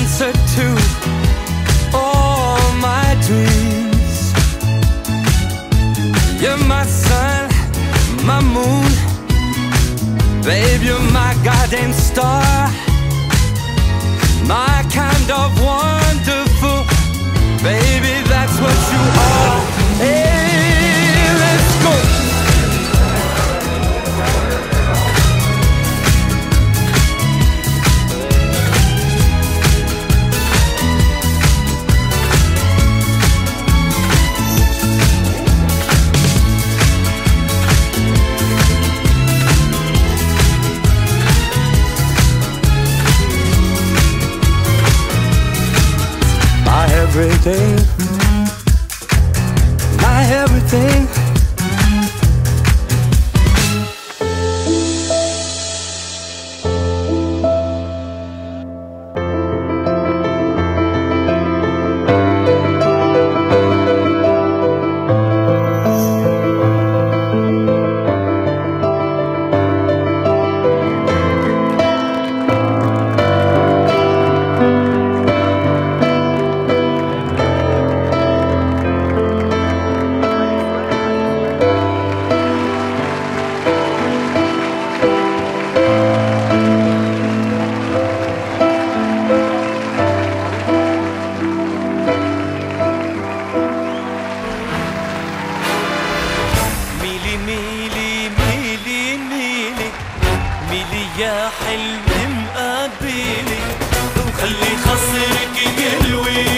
answer to all my dreams. You're my sun, my moon, babe, you're my guiding star, my kind of wonderful, baby, that's what you are. Hey, let's go. Everything, my everything. يا حلم مقابلي وخلي خصرك يلوي